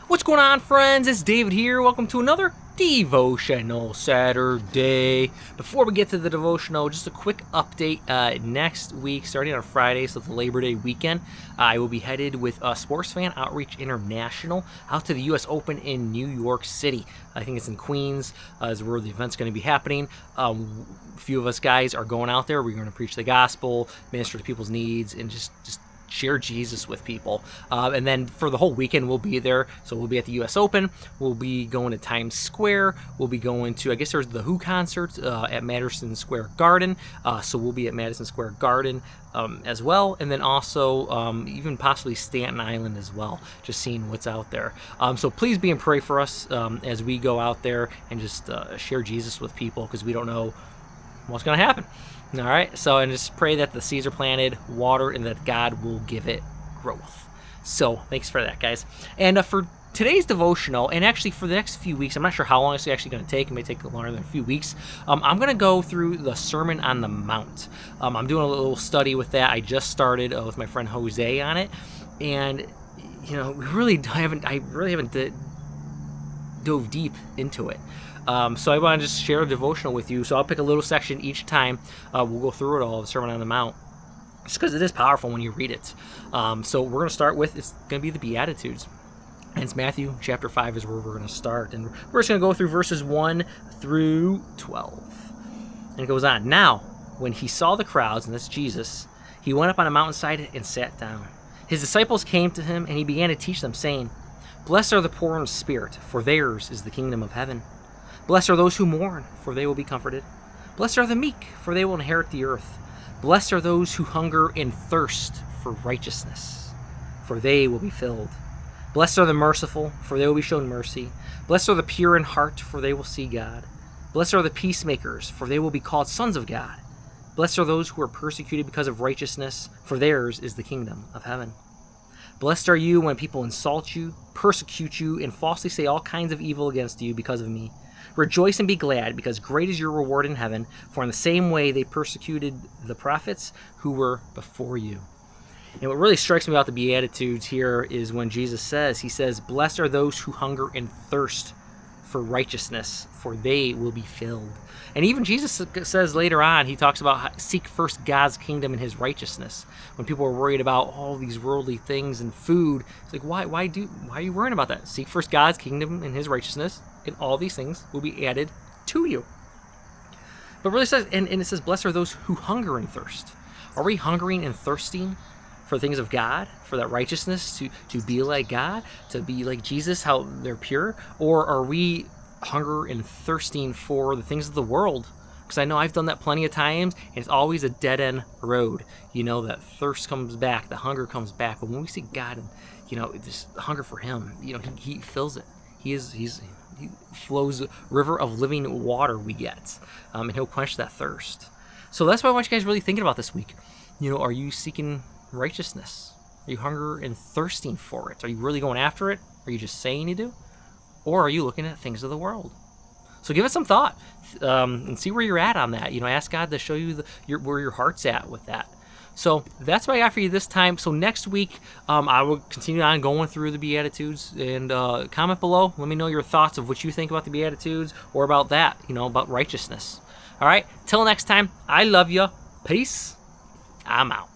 What's going on, friends? It's David here. Welcome to another Devotional Saturday. Before we get to the devotional, just a quick update. Next week, starting on Friday, so the Labor Day weekend, I will be headed with Sports Fan Outreach International out to the U.S. Open in New York City. I think it's in Queens, is where the event's going to be happening. A few of us guys are going out there. We're going to preach the gospel, minister to people's needs, and just share Jesus with people. And then for the whole weekend, we'll be there. So we'll be at the U.S. Open. We'll be going to Times Square. We'll be going to, I guess there's the Who concert at Madison Square Garden. So we'll be at Madison Square Garden as well. And then also even possibly Staten Island as well, just seeing what's out there. So please be and pray for us as we go out there and just share Jesus with people, because we don't know what's going to happen. All right, so and just pray that the seeds are planted, watered, and that God will give it growth. So thanks for that, guys. And for today's devotional, and actually for the next few weeks, I'm not sure how long it's actually going to take. It may take longer than a few weeks. I'm going to go through the Sermon on the Mount. I'm doing a little study with that. I just started with my friend Jose on it, and I really haven't dove deep into it. So I want to just share a devotional with you. So I'll pick a little section each time. We'll go through it all, the Sermon on the Mount, just because it is powerful when you read it. So we're going to start with, it's going to be the Beatitudes. And it's Matthew chapter 5 is where we're going to start. And we're just going to go through verses 1 through 12. And it goes on. Now, when he saw the crowds, and that's Jesus, he went up on a mountainside and sat down. His disciples came to him, and he began to teach them, saying, Blessed are the poor in spirit, for theirs is the kingdom of heaven. Blessed are those who mourn, for they will be comforted. Blessed are the meek, for they will inherit the earth. Blessed are those who hunger and thirst for righteousness, for they will be filled. Blessed are the merciful, for they will be shown mercy. Blessed are the pure in heart, for they will see God. Blessed are the peacemakers, for they will be called sons of God. Blessed are those who are persecuted because of righteousness, for theirs is the kingdom of heaven. Blessed are you when people insult you, persecute you, and falsely say all kinds of evil against you because of me. Rejoice and be glad, because great is your reward in heaven, for in the same way they persecuted the prophets who were before you. And what really strikes me about the Beatitudes here is when Jesus says, Blessed are those who hunger and thirst for righteousness, for they will be filled. And even Jesus says later on, he talks about seek first God's kingdom and his righteousness. When people are worried about all these worldly things and food, it's like, why are you worrying about that? Seek first God's kingdom and his righteousness, and all these things will be added to you. But really says, and it says, blessed are those who hunger and thirst. Are we hungering and thirsting for things of God, for that righteousness, to be like God, to be like Jesus, how they're pure? Or are we hunger and thirsting for the things of the world? Because I know I've done that plenty of times, and it's always a dead-end road. That thirst comes back, the hunger comes back. But when we see God, and this hunger for him, he fills it. He flows a river of living water we get, and he'll quench that thirst. So that's what I want you guys really thinking about this week. Are you seeking righteousness? Are you hunger and thirsting for it? Are you really going after it? Are you just saying you do? Or are you looking at things of the world? So give it some thought and see where you're at on that. Ask God to show you where your heart's at with that. So that's what I got for you this time. So next week, I will continue on going through the Beatitudes, and comment below. Let me know your thoughts of what you think about the Beatitudes or about that, about righteousness. All right. Till next time, I love you. Peace. I'm out.